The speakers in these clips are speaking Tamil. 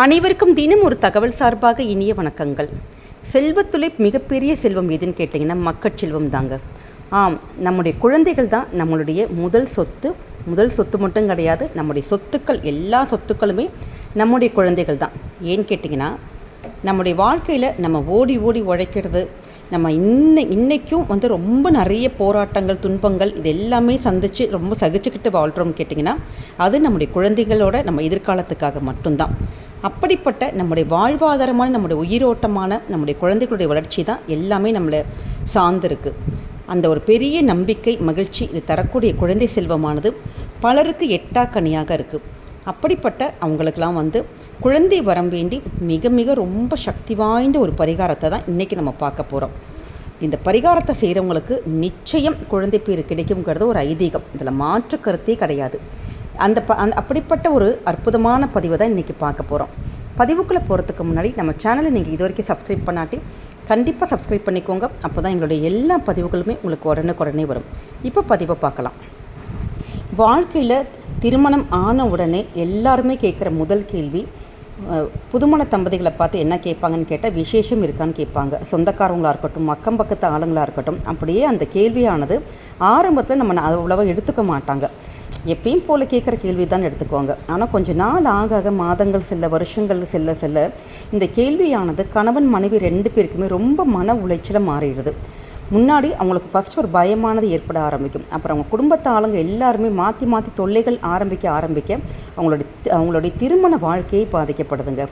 அனைவருக்கும் தினம் ஒரு தகவல் சார்பாக இனிய வணக்கங்கள். செல்வத்துளை மிகப்பெரிய செல்வம் எதுன்னு கேட்டிங்கன்னா மக்கட்செல்வம் தாங்க. நம்முடைய குழந்தைகள் தான் நம்மளுடைய முதல் சொத்து மட்டும் கிடையாது. நம்முடைய சொத்துக்கள், எல்லா சொத்துக்களுமே நம்முடைய குழந்தைகள் தான். ஏன்னு கேட்டிங்கன்னா, நம்முடைய வாழ்க்கையில் நம்ம ஓடி ஓடி உழைக்கிறது, நம்ம இன்றைக்கும் ரொம்ப நிறைய போராட்டங்கள், துன்பங்கள் இது எல்லாமே சந்தித்து ரொம்ப சகிச்சுக்கிட்டு வாழ்கிறோம்னு கேட்டிங்கன்னா, அது நம்முடைய குழந்தைகளோட நம்ம எதிர்காலத்துக்காக மட்டும்தான். அப்படிப்பட்ட நம்முடைய வாழ்வாதாரமான, நம்முடைய உயிரோட்டமான நம்முடைய குழந்தைகளுடைய வளர்ச்சி தான் எல்லாமே நம்மளை சார்ந்திருக்கு. அந்த ஒரு பெரிய நம்பிக்கை, மகிழ்ச்சி இது தரக்கூடிய குழந்தை செல்வமானது பலருக்கு எட்டாக்கனியாக இருக்குது. அப்படிப்பட்ட அவங்களுக்கெல்லாம் குழந்தை வரம் வேண்டி மிக மிக ரொம்ப சக்தி வாய்ந்த ஒரு பரிகாரத்தை தான் இன்றைக்கி நம்ம பார்க்க போகிறோம். இந்த பரிகாரத்தை செய்கிறவங்களுக்கு நிச்சயம் குழந்தை பேர் கிடைக்குங்கிறது ஒரு ஐதீகம். இதில் மாற்று கருத்தே கிடையாது. அப்படிப்பட்ட ஒரு அற்புதமான பதிவை தான் இன்றைக்கி பார்க்க போகிறோம். பதிவுக்குள்ளே போகிறதுக்கு முன்னாடி நம்ம சேனலை நீங்கள் இது வரைக்கும் சப்ஸ்கிரைப் பண்ணாட்டி கண்டிப்பாக சப்ஸ்கிரைப் பண்ணிக்கோங்க. அப்போ தான் எங்களுடைய எல்லா பதிவுகளுமே உங்களுக்கு உடனே வரும். இப்போ பதிவை பார்க்கலாம். வாழ்க்கையில் திருமணம் ஆன உடனே எல்லாருமே கேட்குற முதல் கேள்வி, புதுமண தம்பதிகளை பார்த்து என்ன கேட்பாங்கன்னு கேட்டால், விசேஷம் இருக்கான்னு கேட்பாங்க. சொந்தக்காரங்களாக இருக்கட்டும், அக்கம் பக்கத்து ஆளுங்களாக இருக்கட்டும். அப்படியே அந்த கேள்வியானது ஆரம்பத்தில் நம்ம அவ்வளோவா எடுத்துக்க மாட்டாங்க. எப்பயும் போல் கேட்குற கேள்வி தான் எடுத்துக்குவாங்க. ஆனால் கொஞ்சம் நாள் ஆக மாதங்கள் செல்ல, வருஷங்கள் செல்ல இந்த கேள்வியானது கணவன் மனைவி 2 பேருக்குமே ரொம்ப மன உளைச்சலை மாறிடுது. முன்னாடி அவங்களுக்கு ஃபஸ்ட் ஒரு பயமானது ஏற்பட ஆரம்பிக்கும். அப்புறம் அவங்க குடும்பத்து ஆளுங்க எல்லாருமே மாற்றி தொல்லைகள் ஆரம்பிக்க அவங்களுடைய திருமண வாழ்க்கையை பாதிக்கப்படுதுங்க.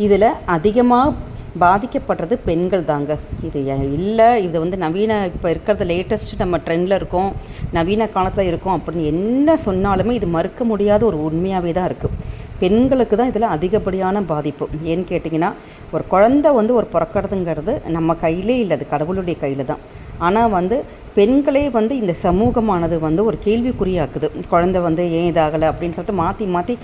இதில் அதிகமாக பாதிக்கப்படுறது பெண்கள் தாங்க. இது நவீன இப்போ இருக்கிறது லேட்டஸ்ட் நம்ம ட்ரெண்டில் இருக்கோம், நவீன காலத்தில் இருக்கோம் அப்படின்னு என்ன சொன்னாலுமே இது மறுக்க முடியாத ஒரு உண்மையாகவே தான் இருக்குது. பெண்களுக்கு தான் இதில் அதிகப்படியான பாதிப்பு. ஏன்னு கேட்டிங்கன்னா, ஒரு குழந்தை ஒரு பிறக்கிறதுங்கிறது நம்ம கையிலே இல்லை, அது கடவுளுடைய கையில் தான். ஆனால் பெண்களே இந்த சமூகமானது ஒரு கேள்விக்குறியாக்குது. குழந்தை ஏன் இதாகலை அப்படின்னு சொல்லிட்டு மாற்றி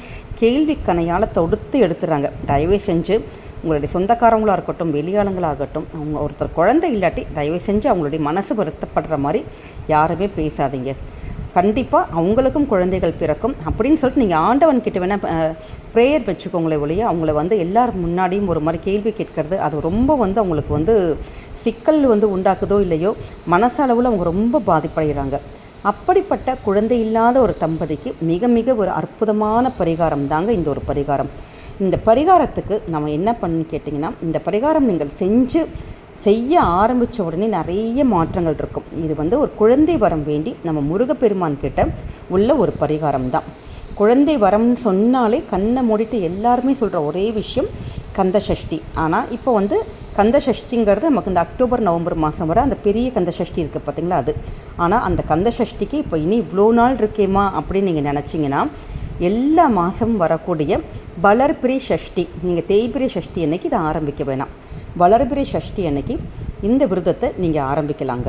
கேள்விக்கணையால் தொடுத்து எடுத்துறாங்க. தயவு செஞ்சு உங்களுடைய சொந்தக்காரங்களாக இருக்கட்டும், வெளியாளுங்களாகட்டும், அவங்க ஒருத்தர் குழந்தை இல்லாட்டி தயவு செஞ்சு அவங்களுடைய மனசு வருத்தப்படுற மாதிரி யாருமே பேசாதீங்க. கண்டிப்பாக அவங்களுக்கும் குழந்தைகள் பிறக்கும் அப்படின்னு சொல்லிட்டு நீங்கள் ஆண்டவன்கிட்ட வேணால் ப்ரேயர் வச்சுக்கோங்களே ஒழிய, அவங்கள எல்லாரும் முன்னாடியும் ஒரு மாதிரி கேள்வி கேட்கறது அது ரொம்ப அவங்களுக்கு சிக்கல் உண்டாக்குதோ இல்லையோ, மனசளவில் அவங்க ரொம்ப பாதிப்படைகிறாங்க. அப்படிப்பட்ட குழந்தை இல்லாத ஒரு தம்பதிக்கு மிக மிக ஒரு அற்புதமான பரிகாரம் தாங்க இந்த ஒரு பரிகாரம். இந்த பரிகாரத்துக்கு நம்ம என்ன பண்ணு கேட்டிங்கன்னா, இந்த பரிகாரம் நீங்கள் செய்ய ஆரம்பித்த உடனே நிறைய மாற்றங்கள் இருக்கும். இது ஒரு குழந்தை வரம் வேண்டி நம்ம முருகப்பெருமான் கிட்ட உள்ள ஒரு பரிகாரம் தான். குழந்தை வரம்னு சொன்னாலே கண்ணை மூடிட்டு எல்லாருமே சொல்கிற ஒரே விஷயம் கந்த சஷ்டி. ஆனால் இப்போ கந்த சஷ்டிங்கிறது நமக்கு இந்த அக்டோபர் நவம்பர் மாதம் வர அந்த பெரிய கந்த சஷ்டி இருக்குது பார்த்திங்களா, அது. ஆனால் அந்த கந்த சஷ்டிக்கு இப்போ இனி இவ்வளோ நாள் இருக்கேமா அப்படின்னு நீங்கள் நினச்சிங்கன்னா, எல்லா மாதமும் வரக்கூடிய வளர்பிறை சஷ்டி, நீங்கள் தேய்பிறை சஷ்டி அன்னைக்கு இதை ஆரம்பிக்க வேணாம். வளர்பிறை சஷ்டி அன்னைக்கு இந்த விரதத்தை நீங்கள் ஆரம்பிக்கலாங்க.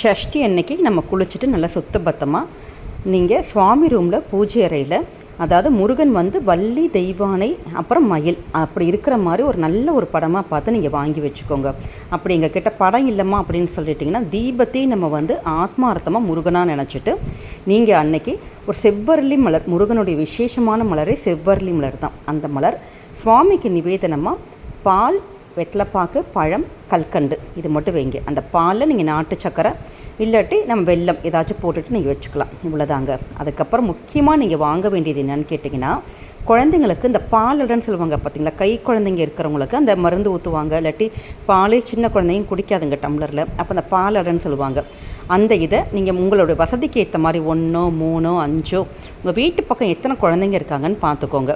சஷ்டி அன்னைக்கு நம்ம குளிச்சுட்டு நல்லா சுத்தபத்தமாக நீங்கள் சுவாமி ரூமில் பூஜை அறையில், அதாவது முருகன் வள்ளி, தெய்வானை, அப்புறம் மயில் அப்படி இருக்கிற மாதிரி ஒரு நல்ல ஒரு படமாக பார்த்து நீங்கள் வாங்கி வச்சுக்கோங்க. அப்படி எங்கள் கிட்ட படம் இல்லைம்மா அப்படின்னு சொல்லிட்டிங்கன்னா, தீபத்தையும் நம்ம ஆத்மார்த்தமாக முருகனாக நினச்சிட்டு நீங்கள் அன்னைக்கு ஒரு செவ்வரளி மலர், முருகனுடைய விசேஷமான மலரே செவ்வரளி மலர் தான். அந்த மலர் சுவாமிக்கு நிவேதனமாக பால், வெத்தலைப்பாக்கு, பழம், கல்கண்டு இது மட்டும் வைங்க. அந்த பாலில் நீங்கள் நாட்டு சக்கரை இல்லாட்டி நம்ம வெல்லம் ஏதாச்சும் போட்டுட்டு நீங்கள் வச்சுக்கலாம். இவ்வளோதாங்க. அதுக்கப்புறம் முக்கியமாக நீங்கள் வாங்க வேண்டியது என்னென்னு கேட்டிங்கன்னா, குழந்தைங்களுக்கு இந்த பாலடன்னு சொல்லுவாங்க பார்த்திங்களா, கை குழந்தைங்க இருக்கிறவங்களுக்கு அந்த மருந்து ஊற்றுவாங்க. இல்லாட்டி பாலே சின்ன குழந்தைங்க குடிக்காதுங்க டம்ளரில், அப்போ அந்த பாலடன்னு சொல்லுவாங்க. அந்த இதை நீங்கள் உங்களுடைய வசதிக்கு ஏற்ற மாதிரி 1, 3, 5 உங்கள் வீட்டு பக்கம் எத்தனை குழந்தைங்க இருக்காங்கன்னு பார்த்துக்கோங்க.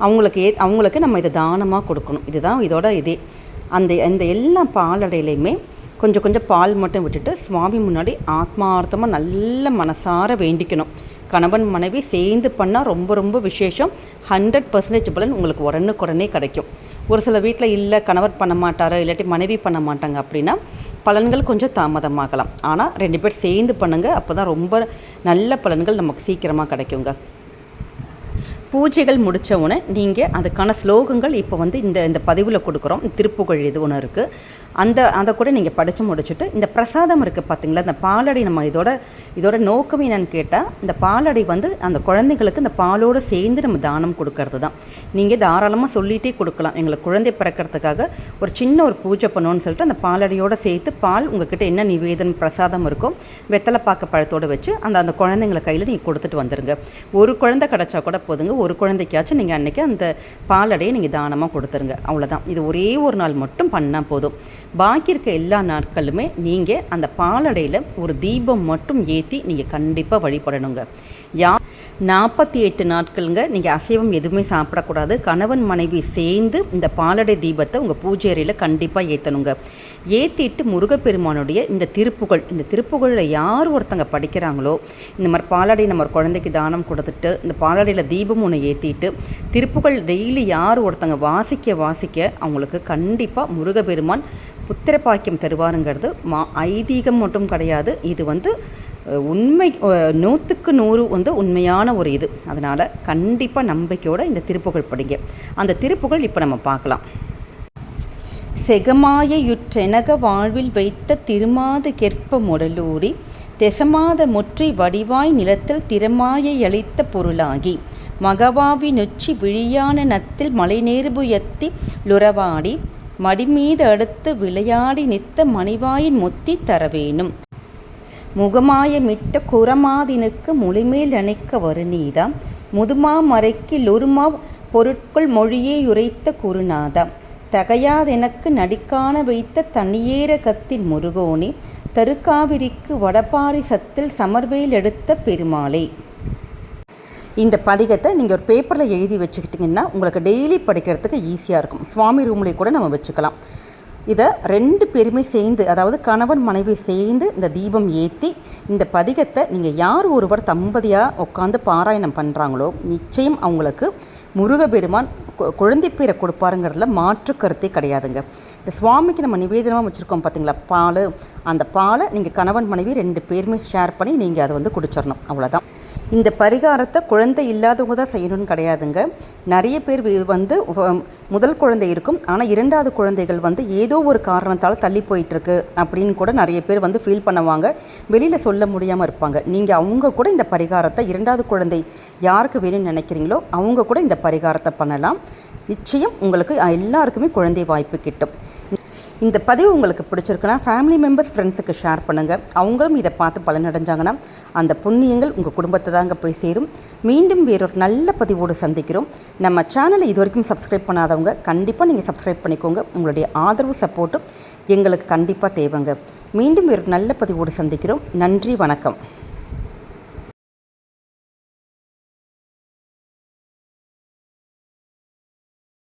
அவங்களுக்கு நம்ம இதை தானமாக கொடுக்கணும். இதுதான் இதோட இதே. அந்த எல்லா பாலடையிலையுமே கொஞ்சம் பால் மட்டும் விட்டுட்டு சுவாமி முன்னாடி ஆத்மார்த்தமாக நல்ல மனசார வேண்டிக்கணும். கணவன் மனைவி சேர்ந்து பண்ணால் ரொம்ப ரொம்ப விசேஷம். 100% பலன் உங்களுக்கு உடனே கிடைக்கும். ஒரு சில வீட்டில் இல்லை, கணவர் பண்ண மாட்டார், இல்லாட்டி மனைவி பண்ண மாட்டாங்க அப்படின்னா பலன்கள் கொஞ்சம் தாமதமாகலாம். ஆனால் 2 பேர் சேர்ந்து பண்ணுங்கள். அப்போ தான் ரொம்ப நல்ல பலன்கள் நமக்கு சீக்கிரமாக கிடைக்குங்க. பூஜைகள் முடித்த உடனே நீங்கள் அதுக்கான ஸ்லோகங்கள் இப்போ வந்து இந்த பதிவில் கொடுக்குறோம். திருப்புகழ் இது ஒன்று இருக்குது, அதை கூட நீங்கள் படித்து முடிச்சுட்டு இந்த பிரசாதம் இருக்குது பார்த்தீங்களா, இந்த பாலடை நம்ம இதோட நோக்கம் என்னன்னு கேட்டால், இந்த பாலடை வந்து அந்த குழந்தைங்களுக்கு இந்த பாலோடு சேர்ந்து நம்ம தானம் கொடுக்கறது தான். நீங்கள் தாராளமாக சொல்லிகிட்டே கொடுக்கலாம், எங்களுக்கு குழந்தை பிறக்கிறதுக்காக ஒரு சின்ன பூஜை பண்ணணும்னு சொல்லிட்டு அந்த பாலடையோடு சேர்த்து பால் உங்கள்கிட்ட என்ன நிவேதனம் பிரசாதம் இருக்கோ வெத்தலை பாக்கு பழத்தோடு வச்சு அந்த குழந்தைங்களை கையில் நீங்கள் கொடுத்துட்டு வந்துடுங்க. ஒரு குழந்தை கிடச்சா கூட போதுங்க, ஒரு குழந்தைக்காச்சும் நீங்கள் அன்றைக்கி அந்த பாலடையை நீங்கள் தானமாக கொடுத்துருங்க. அவ்வளோதான். இது ஒரே ஒரு நாள் மட்டும் பண்ணால் போதும். பாக்கி இருக்க எல்லா நாட்களுமே நீங்கள் அந்த பாலடையில் ஒரு தீபம் மட்டும் ஏற்றி நீங்கள் கண்டிப்பாக வழிபடணுங்க. 48 நாட்களுங்க நீங்கள் அசைவம் எதுவுமே சாப்பிடக்கூடாது. கணவன் மனைவி சேர்ந்து இந்த பாலடை தீபத்தை உங்கள் பூஜை அறையில் கண்டிப்பாக ஏற்றணுங்க. ஏற்றிட்டு முருகப்பெருமானுடைய இந்த திருப்புகழில் யார் ஒருத்தங்க படிக்கிறாங்களோ, இந்த மாதிரி பாலடை நம்ம ஒரு குழந்தைக்கு தானம் கொடுத்துட்டு இந்த பாலடையில் தீபம் ஒன்று ஏற்றிட்டு திருப்புகழ் டெய்லி யார் ஒருத்தங்க வாசிக்க அவங்களுக்கு கண்டிப்பாக முருகப்பெருமான் புத்திர பாக்கியம் தருவாருங்கிறது ஐதீகம் மட்டும் கிடையாது. இது வந்து உண்மை, 100க்கு 100 வந்து உண்மையான ஒரு இது. அதனால் கண்டிப்பாக நம்பிக்கையோடு இந்த திருப்புகழ் படிங்க. அந்த திருப்புகழ் இப்போ நம்ம பார்க்கலாம். செகமாயுற்றெனக வாழ்வில் வைத்த திருமாது கெற்ப முடலூரி தெசமாத முற்றி வடிவாய் நிலத்தில் திறமாயை அளித்த பொருளாகி மகவாவி நொச்சி விழியான நத்தில் மலைநேர்புயத்தி லுறவாடி மடிமீது அடுத்து விளையாடி நித்த மணிவாயின் முத்தி தரவேணும் முகமாயமிட்ட குரமாதினுக்கு மொழிமேல் அணைக்க வருநீதா முதுமா மறைக்கு லொருமா பொருட்கள் மொழியே உரைத்த குருநாதா தகையாதெனக்கு நடிக்கான வைத்த தனியேற கத்தின் முருகோனி தருக்காவிரிக்கு வடபாரி சத்தில் சமர்வேல் எடுத்த பெருமாளே. இந்த பதிகத்தை நீங்கள் ஒரு பேப்பரில் எழுதி வச்சுக்கிட்டிங்கன்னா உங்களுக்கு டெய்லி படிக்கிறதுக்கு ஈஸியாக இருக்கும். சுவாமி ரூம்லேயே கூட நம்ம வச்சுக்கலாம். இதை 2 பேருமே சேர்ந்து, அதாவது கணவன் மனைவி சேர்ந்து இந்த தீபம் ஏற்றி இந்த பதிகத்தை நீங்கள் யார் ஒருவர் தம்பதியாக உட்காந்து பாராயணம் பண்ணுறாங்களோ நிச்சயம் அவங்களுக்கு முருகப்பெருமான் குழந்தை பேரை கொடுப்பாருங்கிறதுல மாற்று கருத்தே கிடையாதுங்க. இந்த சுவாமிக்கு நம்ம நிவேதனமாக வச்சுருக்கோம் பார்த்தீங்களா பால், அந்த பாலை நீங்கள் கணவன் மனைவி 2 பேருமே ஷேர் பண்ணி நீங்கள் அதை வந்து குடிச்சிடணும். அவ்வளோதான். இந்த பரிகாரத்தை குழந்தை இல்லாதவங்க தான் செய்யணும்னு கிடையாதுங்க. நிறைய பேர் வந்து முதல் குழந்தை இருக்கும், ஆனால் 2வது குழந்தைகள் வந்து ஏதோ ஒரு காரணத்தால் தள்ளி போயிட்டுருக்கு அப்படின்னு கூட நிறைய பேர் வந்து ஃபீல் பண்ணுவாங்க, வெளியில் சொல்ல முடியாமல் இருப்பாங்க. நீங்கள் அவங்க கூட இந்த பரிகாரத்தை 2வது குழந்தை யாருக்கு வேணும்னு நினைக்கிறீங்களோ அவங்க கூட இந்த பரிகாரத்தை பண்ணலாம். நிச்சயம் உங்களுக்கு எல்லாருக்குமே குழந்தை வாய்ப்பு கிட்டும். இந்த பதிவு உங்களுக்கு பிடிச்சிருக்குன்னா ஃபேமிலி மெம்பர்ஸ் ஃப்ரெண்ட்ஸுக்கு ஷேர் பண்ணுங்கள். அவங்களும் இதை பார்த்து பலனடைஞ்சாங்கன்னா அந்த புண்ணியங்கள் உங்கள் குடும்பத்தை தாங்க போய் சேரும். மீண்டும் வேறொரு நல்ல பதிவோடு சந்திக்கிறோம். நம்ம சேனலை இது வரைக்கும் சப்ஸ்கிரைப் பண்ணாதவங்க கண்டிப்பாக நீங்கள் சப்ஸ்கிரைப் பண்ணிக்கோங்க. உங்களுடைய ஆதரவு சப்போர்ட்டும் எங்களுக்கு கண்டிப்பாக தேவைங்க. மீண்டும் வேறொரு நல்ல பதிவோடு சந்திக்கிறோம். நன்றி, வணக்கம்.